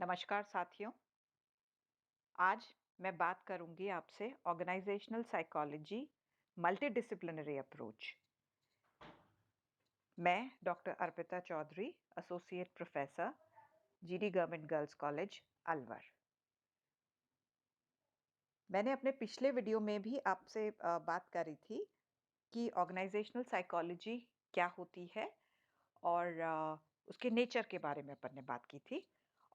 नमस्कार साथियों। आज मैं बात करूंगी आपसे ऑर्गेनाइजेशनल साइकोलॉजी मल्टीडिसिप्लिनरी अप्रोच। मैं doctor Arpita Chaudhary, associate professor, GD government girls college, Alwar. मैंने अपने पिछले वीडियो में भी आपसे बात करी थी कि ऑर्गेनाइजेशनल साइकोलॉजी क्या होती है और उसके नेचर के बारे में अपन ने बात की थी।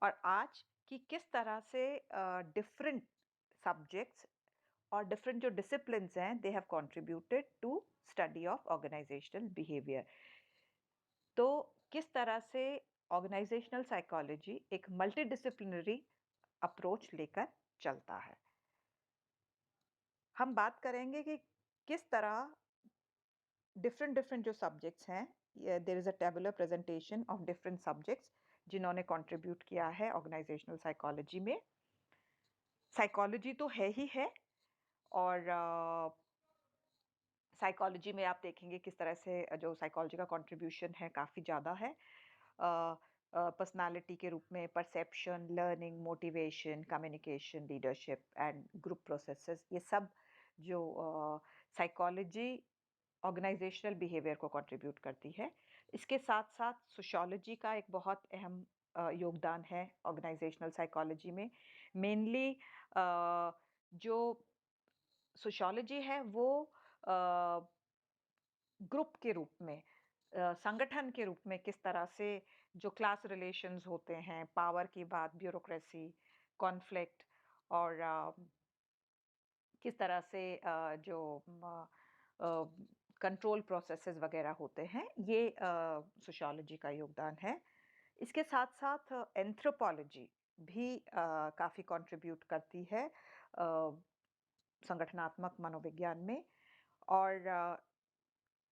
और आज कि किस तरह से डिफरेंट सब्जेक्ट्स और डिफरेंट जो डिसिप्लिन्स हैं they have contributed to study of organisational behaviour. तो किस तरह से ऑर्गेनाइजेशनल साइकोलॉजी एक मल्टीडिसिप्लिनरी अप्रोच लेकर चलता है। हम बात करेंगे कि किस तरह डिफरेंट डिफरेंट जो सब्जेक्ट्स हैं, there is a tabular presentation of different subjects जिन्होंने कंट्रीब्यूट किया है ऑर्गेनाइजेशनल साइकोलॉजी में। साइकोलॉजी तो है ही है और साइकोलॉजी में आप देखेंगे किस तरह से जो साइकोलॉजी का कंट्रीब्यूशन है काफ़ी ज़्यादा है। पर्सनालिटी के रूप में perception, learning, motivation, communication, leadership and group processes, ये सब जो साइकोलॉजी ऑर्गेनाइजेशनल बिहेवियर को कंट्रीब्यूट करती है। इसके साथ-साथ सोशियोलॉजी का एक बहुत अहम योगदान है ऑर्गेनाइजेशनल साइकोलॉजी में। मेनली जो सोशियोलॉजी है वो ग्रुप के रूप में, संगठन के रूप में किस तरह से जो क्लास रिलेशंस होते हैं, पावर की बात, ब्यूरोक्रेसी, कॉन्फ्लिक्ट और किस तरह से जो कंट्रोल प्रोसेसेस वगैरह होते हैं, ये सोशियोलॉजी का योगदान है। इसके साथ-साथ एंथ्रोपोलॉजी भी काफ़ी कंट्रीब्यूट करती है संगठनात्मक मनोविज्ञान में। और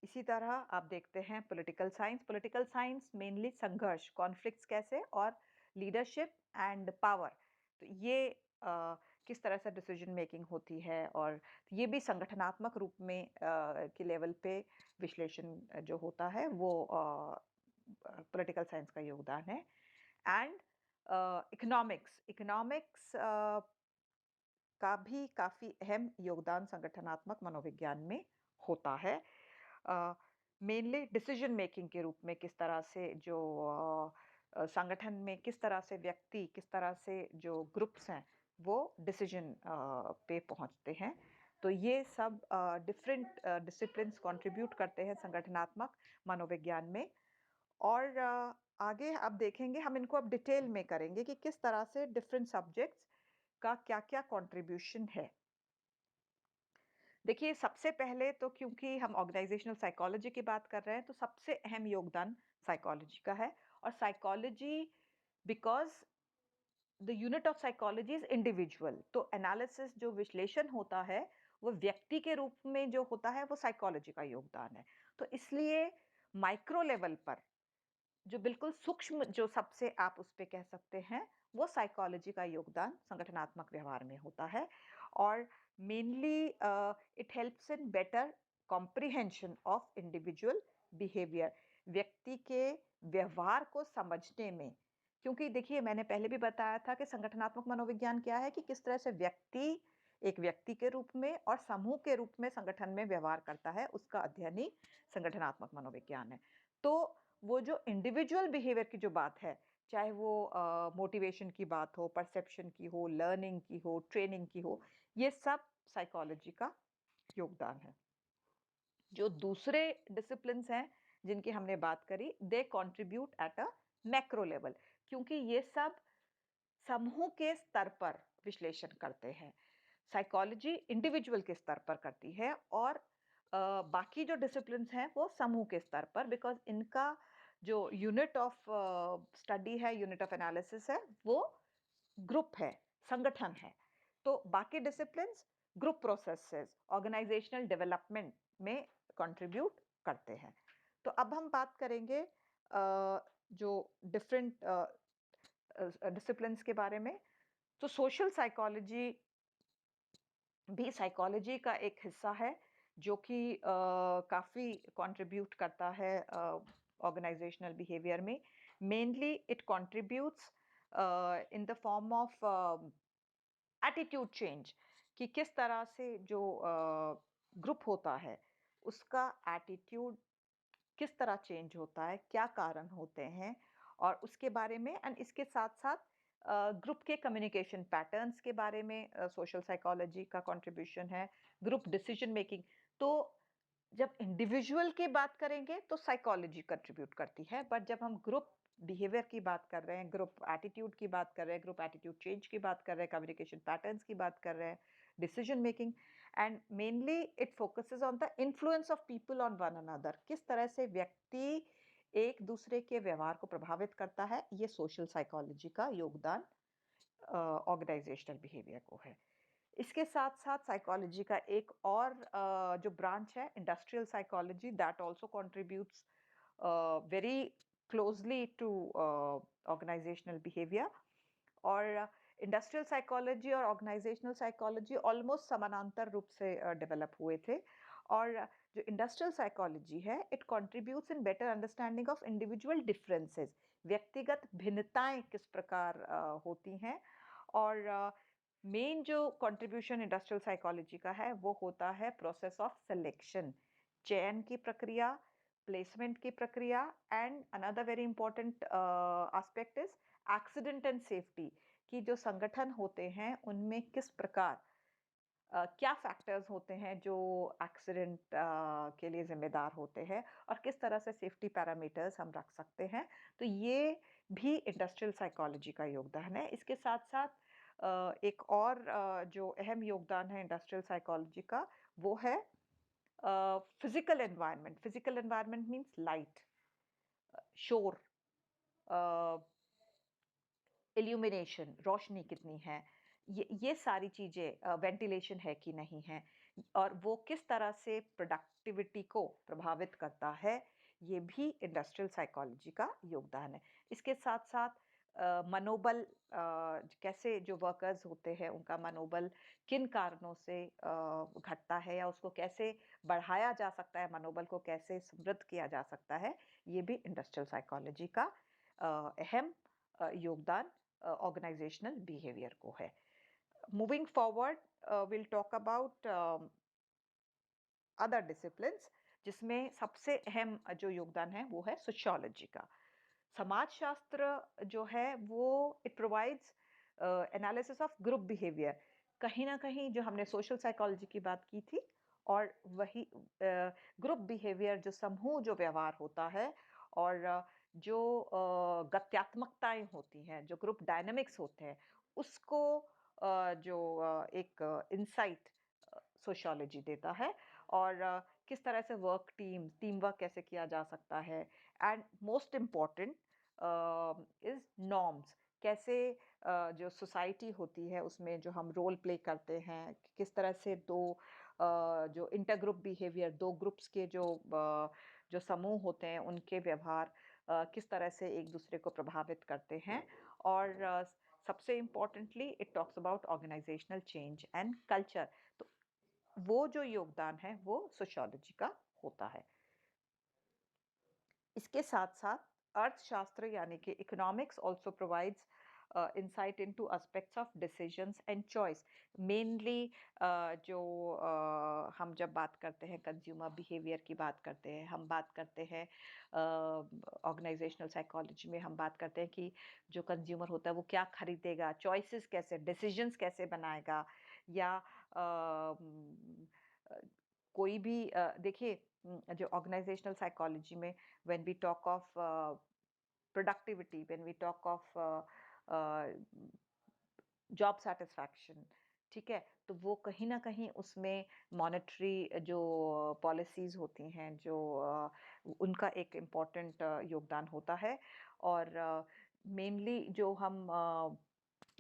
इसी तरह आप देखते हैं पॉलिटिकल साइंस मेनली संघर्ष, कॉन्फ्लिक्ट्स कैसे और लीडरशिप एंड पावर। तो ये किस तरह से डिसीजन मेकिंग होती है और ये भी संगठनात्मक रूप में के लेवल पे विश्लेषण जो होता है वो पॉलिटिकल साइंस का योगदान है। एंड इकोनॉमिक्स का भी काफ़ी अहम योगदान संगठनात्मक मनोविज्ञान में होता है। मेनली डिसीजन मेकिंग के रूप में किस तरह से जो संगठन में किस तरह से व्यक्ति, किस तरह से जो ग्रुप्स हैं, वो डिसीजन पे पहुंचते हैं। तो ये सब डिफरेंट डिसिप्लिन्स कंट्रीब्यूट करते हैं संगठनात्मक मनोविज्ञान में। और आगे आप देखेंगे, हम इनको अब डिटेल में करेंगे कि किस तरह से डिफरेंट सब्जेक्ट्स का क्या-क्या कंट्रीब्यूशन है। देखिए, सबसे पहले तो क्योंकि हम ऑर्गेनाइजेशनल साइकोलॉजी की बात कर रहे हैं, तो सबसे अहम योगदान साइकोलॉजी का है। और psychology, because the unit of psychology is individual, तो एनालिसिस जो विश्लेषण होता है, वो व्यक्ति के रूप में जो होता है, वो साइकोलॉजी का योगदान है। तो इसलिए माइक्रो लेवल पर जो बिल्कुल सूक्ष्म जो सबसे आप उस पे कह सकते हैं, वो साइकोलॉजी का योगदान संगठनात्मक व्यवहार में होता है। और mainly it helps in better comprehension of individual behaviour, व्यक्ति के व्यवहार को समझने में। क्योंकि देखिए, मैंने पहले भी बताया था कि संगठनात्मक मनोविज्ञान क्या है, कि किस तरह से व्यक्ति एक व्यक्ति के रूप में और समूह के रूप में संगठन में व्यवहार करता है, उसका अध्ययन ही संगठनात्मक मनोविज्ञान है। तो वो जो इंडिविजुअल बिहेवियर की जो बात है, चाहे वो मोटिवेशन की बात हो, परसेप्शन की हो, लर्निंग की हो, ट्रेनिंग की हो, ये सब साइकोलॉजी का योगदान है। जो दूसरे डिसिप्लिन्स हैं जिनकी हमने बात करी, they contribute at a macro level, क्योंकि ये सब समूह के स्तर पर विश्लेषण करते हैं। साइकोलॉजी इंडिविजुअल के स्तर पर करती है और बाकी जो डिसिप्लिन्स हैं वो समूह के स्तर पर, बिकॉज़ इनका जो यूनिट ऑफ स्टडी है, यूनिट ऑफ एनालिसिस है, वो ग्रुप है, संगठन है। तो बाकी disciplines group processes, organisational development में कंट्रीब्यूट करते हैं। तो अब हम बात करेंगे जो डिफरेंट डिसिप्लिन्स के बारे में। तो सोशल साइकोलॉजी भी साइकोलॉजी का एक हिस्सा है, जो कि काफ़ी कंट्रीब्यूट करता है ऑर्गेनाइजेशनल बिहेवियर में। Mainly it contributes in the form of attitude change, कि किस तरह से जो ग्रुप होता है उसका एटीट्यूड किस तरह चेंज होता है, क्या कारण होते हैं, और उसके बारे में, एंड इसके साथ-साथ ग्रुप के कम्युनिकेशन पैटर्न्स के बारे में सोशल साइकोलॉजी का कंट्रीब्यूशन है, ग्रुप डिसीजन मेकिंग। तो जब इंडिविजुअल की बात करेंगे तो साइकोलॉजी कंट्रीब्यूट करती है, बट जब हम ग्रुप बिहेवियर की बात कर रहे हैं, ग्रुप एटीट्यूड की बात कर रहे हैं, ग्रुप एटीट्यूड चेंज की बात कर रहे हैं, कम्युनिकेशन पैटर्न्स की बात कर रहे हैं, decision making, and mainly it focuses on the influence of people on one another, किस तरह से व्यक्ति एक दूसरे के व्यवहार को प्रभावित करता है, ये सोशल साइकोलॉजी का योगदान ऑर्गेनाइजेशनल बिहेवियर को है। इसके साथ-साथ साइकोलॉजी का एक और जो ब्रांच है, industrial psychology, that also contributes very closely to organisational behaviour. और इंडस्ट्रियल साइकोलॉजी और ऑर्गेनाइजेशनल साइकोलॉजी ऑलमोस्ट समानांतर रूप से डेवलप हुए थे। और जो इंडस्ट्रियल साइकोलॉजी है, it contributes in better understanding of individual differences, व्यक्तिगत भिन्नताएं किस प्रकार होती हैं। और मेन जो कंट्रीब्यूशन इंडस्ट्रियल साइकोलॉजी का है वो होता है प्रोसेस ऑफ सिलेक्शन, चयन की प्रक्रिया, प्लेसमेंट की प्रक्रिया, and another very important aspect is accident and safety, कि जो संगठन होते हैं उनमें किस प्रकार क्या फैक्टर्स होते हैं जो एक्सीडेंट के लिए जिम्मेदार होते हैं, और किस तरह से सेफ्टी पैरामीटर्स हम रख सकते हैं। तो ये भी इंडस्ट्रियल साइकोलॉजी का योगदान है। इसके साथ साथ एक और जो अहम योगदान है इंडस्ट्रियल साइकोलॉजी का, वो है physical environment. Physical environment means light, शोर, इल्यूमिनेशन, रोशनी कितनी है, ये सारी चीज़ें, वेंटिलेशन है कि नहीं है, और वो किस तरह से प्रोडक्टिविटी को प्रभावित करता है, ये भी इंडस्ट्रियल साइकोलॉजी का योगदान है। इसके साथ-साथ मनोबल, कैसे जो वर्कर्स होते हैं उनका मनोबल किन कारणों से घटता है, या उसको कैसे बढ़ाया जा सकता है, मनोबल को कैसे समृद्ध किया जा सकता है, ये भी इंडस्ट्रियल साइकोलॉजी का अहम योगदान organizational behavior को है। Moving forward, we'll talk about other disciplines, जिसमें सबसे अहम जो योगदान है वो है सोशियोलॉजी का। समाजशास्त्र जो है वो it provides analysis of group behaviour. कहीं ना कहीं जो हमने सोशल साइकोलॉजी की बात की थी, और वही ग्रुप बिहेवियर, जो समूह जो व्यवहार होता है, और जो गत्यात्मकताएं होती हैं, जो ग्रुप डायनामिक्स होते हैं, उसको जो एक इंसाइट सोशियोलॉजी देता है। और किस तरह से टीम वर्क कैसे किया जा सकता है, and most important is norms, कैसे जो सोसाइटी होती है उसमें जो हम रोल प्ले करते हैं, किस तरह से जो इंटरग्रुप बिहेवियर, दो ग्रुप्स के जो समूह होते हैं उनके व्यवहार किस तरह से एक दूसरे को प्रभावित करते हैं। और सबसे importantly it talks about organisational change and culture. तो वो जो योगदान है वो सोशियोलॉजी का होता है। इसके साथ-साथ अर्थशास्त्र यानी कि economics also provides insight into aspects of decisions and choice। Mainly जो हम जब बात करते हैं कंज्यूमर बिहेवियर की बात करते हैं, हम बात करते हैं ऑर्गेनाइजेशनल साइकोलॉजी में हम बात करते हैं कि जो कंज्यूमर होता है वो क्या खरीदेगा, चॉइसेस कैसे, डिसीजंस कैसे बनाएगा, या कोई भी देखिए, जो ऑर्गेनाइजेशनल साइकोलॉजी में when we talk of productivity, when we talk of job satisfaction, ठीक है, तो वो कहीं ना कहीं उसमें मॉनेटरी जो पॉलिसीज होती हैं, जो उनका एक इम्पॉर्टेंट योगदान होता है। और मेनली जो हम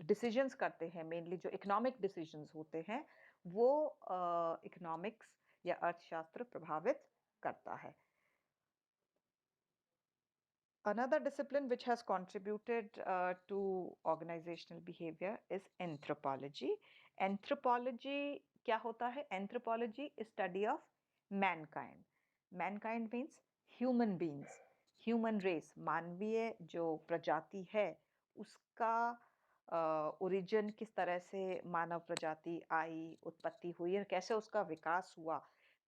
डिसीजंस करते हैं, मेनली जो इकोनॉमिक डिसीजंस होते हैं, वो इकोनॉमिक्स या अर्थशास्त्र प्रभावित करता है। Another discipline which has contributed to organizational behavior is anthropology. Anthropology क्या होता है? Anthropology is study of mankind. Mankind means human beings, human race, मानवीय जो प्रजाति है उसका ओरिजिन किस तरह से मानव प्रजाति आई, उत्पत्ति हुई और कैसे उसका विकास हुआ,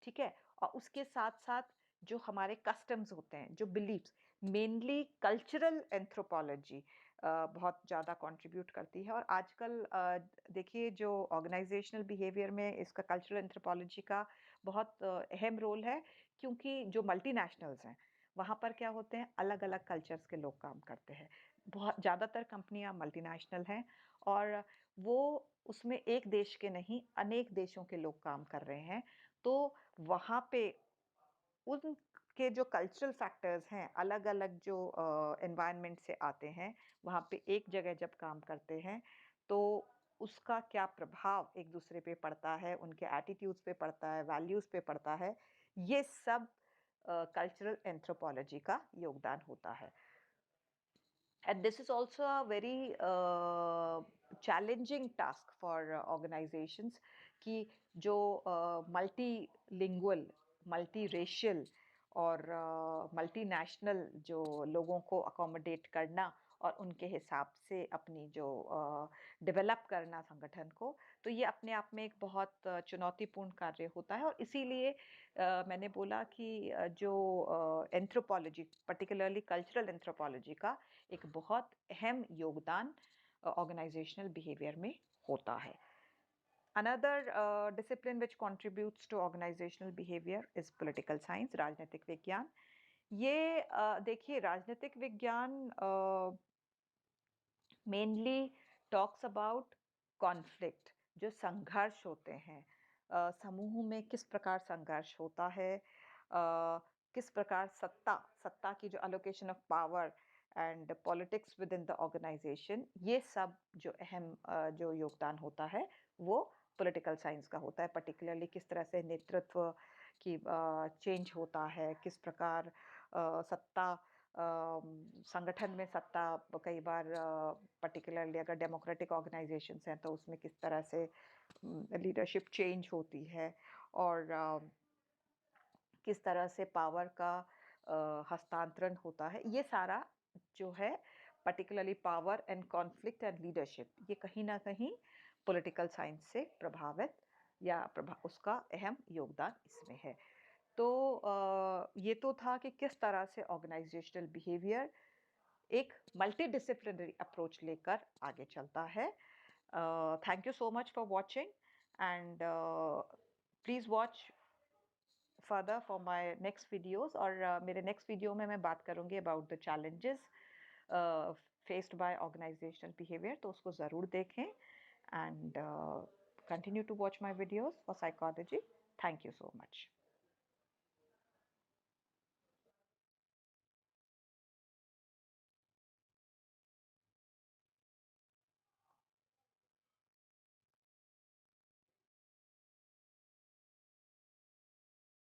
ठीक है? और उसके साथ-साथ जो हमारे कस्टम्स होते हैं, जो बिलीफ्स, मेनली कल्चरल एंथ्रोपोलॉजी बहुत ज़्यादा कंट्रीब्यूट करती है और आजकल देखिए जो ऑर्गेनाइजेशनल बिहेवियर में इसका कल्चरल एंथ्रोपोलॉजी का बहुत अहम रोल है क्योंकि जो मल्टीनेशनल्स हैं, वहाँ पर क्या होते हैं अलग-अलग कल्चर्स के लोग काम करते हैं। बहुत ज़्यादातर कंपनियाँ मल्टीनेशनल हैं और वो उसमें एक देश के नहीं अनेक देशों के लोग काम कर रहे हैं। तो वहाँ पे उनके जो कल्चरल फैक्टर्स हैं, अलग-अलग जो एनवायरनमेंट से आते हैं, वहाँ पे एक जगह जब काम करते हैं, तो उसका क्या प्रभाव एक-दूसरे पे पड़ता है, उनके एटीट्यूड्स पे पड़ता है, वैल्यूज़ पे पड़ता है, ये सब कल्चरल एंथ्रोपोलॉजी का योगदान होता है। And this is also a very challenging task for organizations कि जो multilingual, multiracial और multinational जो लोगों को accommodate करना और उनके हिसाब से अपनी जो डेवलप करना संगठन को, तो ये अपने आप में एक बहुत चुनौतीपूर्ण कार्य होता है और इसीलिए मैंने बोला कि जो एंथ्रोपोलॉजी, पर्टिकुलरली कल्चरल एंथ्रोपोलॉजी का एक बहुत अहम योगदान ऑर्गेनाइजेशनल बिहेवियर में होता है। Another discipline which contributes to organisational behaviour is political science, राजनीतिक विज्ञान। ये देखिए राजनीतिक विज्ञान मेनली टॉक्स अबाउट कॉन्फ्लिक्ट, जो संघर्ष होते हैं समूह में किस प्रकार संघर्ष होता है, किस प्रकार सत्ता सत्ता की जो allocation of power and politics within the organisation, ये सब जो अहम जो योगदान होता है वो पॉलिटिकल साइंस का होता है। पर्टिकुलरली किस तरह से नेतृत्व की चेंज होता है, किस प्रकार सत्ता संगठन में सत्ता कई बार पर्टिकुलरली अगर डेमोक्रेटिक ऑर्गेनाइजेशंस हैं तो उसमें किस तरह से लीडरशिप चेंज होती है और किस तरह से पावर का हस्तांतरण होता है, ये सारा जो है particularly power and conflict and leadership, ये कहीं ना कहीं पॉलिटिकल साइंस से प्रभावित या उसका अहम योगदान इसमें है। तो ये तो था कि किस तरह से ऑर्गेनाइजेशनल बिहेवियर एक मल्टीडिसिप्लिनरी अप्रोच लेकर आगे चलता है। Thank you so much for watching and please watch further for my next videos और मेरे नेक्स्ट वीडियो में मैं बात करूंगी about the challenges faced by organisational behaviour, तो उसको ज़रूर देखें and continue to watch my videos for psychology. Thank you so much.